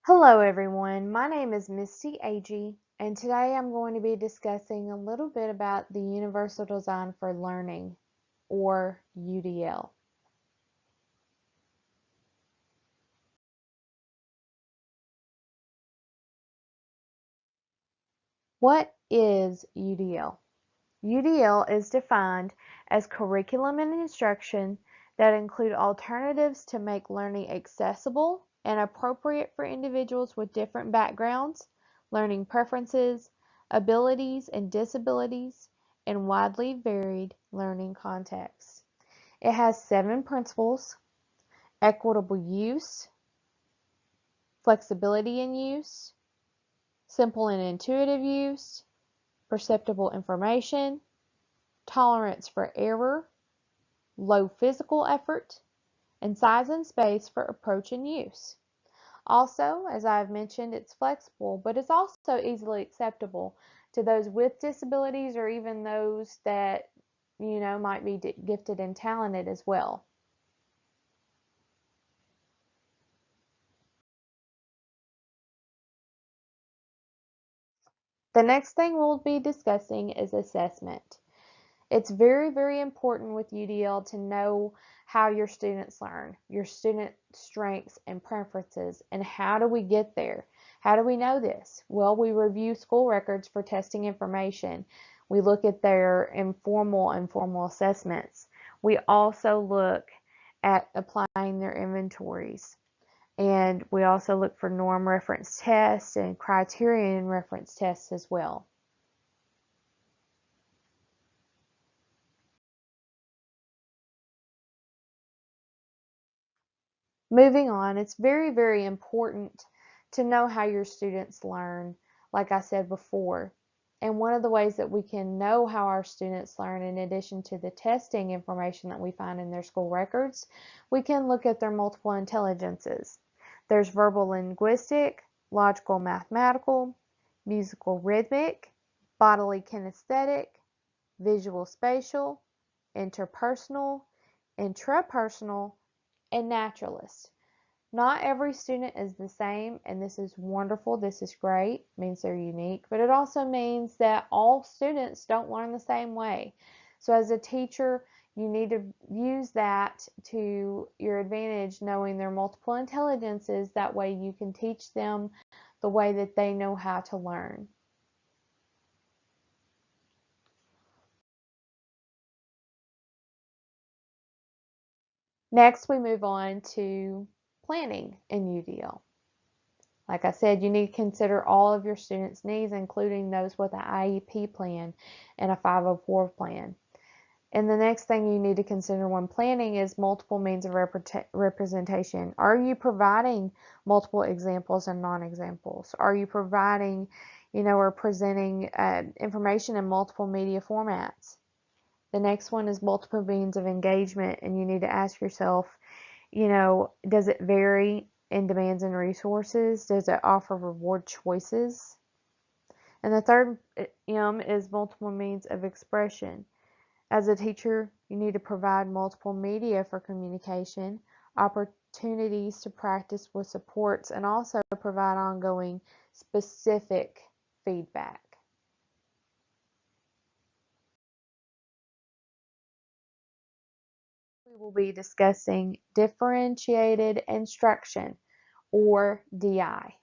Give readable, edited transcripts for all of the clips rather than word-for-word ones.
Hello everyone, my name is Misty Agee, and today I'm going to be discussing a little bit about the Universal Design for Learning, or UDL. What is UDL? UDL is defined as curriculum and instruction that include alternatives to make learning accessible and appropriate for individuals with different backgrounds, learning preferences, abilities, and disabilities, and widely varied learning contexts. It has 7 principles: equitable use, flexibility in use, simple and intuitive use, perceptible information, tolerance for error, low physical effort, and size and space for approach and use. Also, as I've mentioned, it's flexible, but it's also easily acceptable to those with disabilities or even those that, might be gifted and talented as well. The next thing we'll be discussing is assessment. It's very, very important with UDL to know how your students learn, your student strengths and preferences, and how do we get there? How do we know this? Well, we review school records for testing information. We look at their informal and formal assessments. We also look at applying their inventories. And we also look for norm reference tests and criterion reference tests as well. Moving on, it's very, very important to know how your students learn, like I said before. And one of the ways that we can know how our students learn, in addition to the testing information that we find in their school records, we can look at their multiple intelligences. There's verbal linguistic, logical mathematical, musical rhythmic, bodily kinesthetic, visual spatial, interpersonal, intrapersonal, and naturalist. Not every student is the same, and this is wonderful. This is great. It means they're unique, but it also means that all students don't learn the same way. So as a teacher, you need to use that to your advantage, knowing their multiple intelligences. That way you can teach them the way that they know how to learn. Next, we move on to planning in UDL. Like I said, you need to consider all of your students' needs, including those with an IEP plan and a 504 plan. And the next thing you need to consider when planning is multiple means of representation. Are you providing multiple examples and non-examples? Are you providing, or presenting information in multiple media formats? The next one is multiple means of engagement, and you need to ask yourself, does it vary in demands and resources? Does it offer reward choices? And the third M is multiple means of expression. As a teacher, you need to provide multiple media for communication, opportunities to practice with supports, and also provide ongoing specific feedback. We will be discussing differentiated instruction, or DI.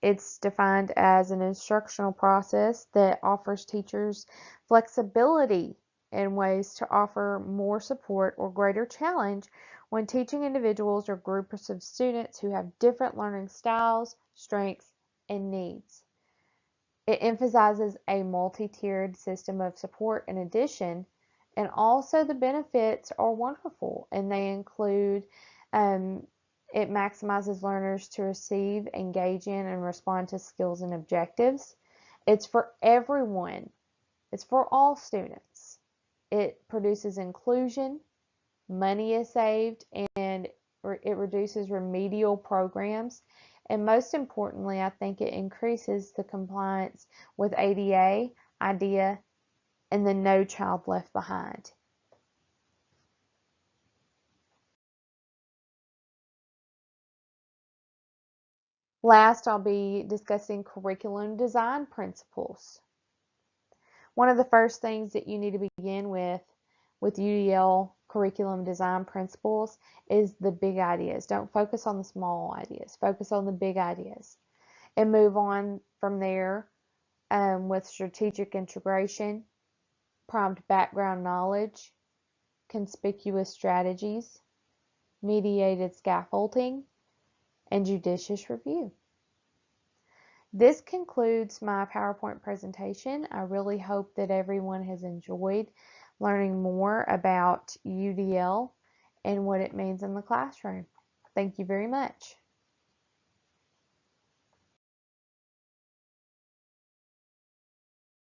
It's defined as an instructional process that offers teachers flexibility in ways to offer more support or greater challenge when teaching individuals or groups of students who have different learning styles, strengths, and needs. It emphasizes a multi-tiered system of support in addition, and also the benefits are wonderful, and they include um, it maximizes learners to receive, engage in, and respond to skills and objectives. It's for everyone. It's for all students. It produces inclusion, money is saved, and it reduces remedial programs. And most importantly, I think it increases the compliance with ADA, IDEA, and the No Child Left Behind. Last, I'll be discussing curriculum design principles. One of the first things that you need to begin with UDL curriculum design principles is the big ideas. Don't focus on the small ideas. Focus on the big ideas. And move on from there with strategic integration, prompt background knowledge, conspicuous strategies, mediated scaffolding, and judicious review. This concludes my PowerPoint presentation. I really hope that everyone has enjoyed learning more about UDL and what it means in the classroom. Thank you very much.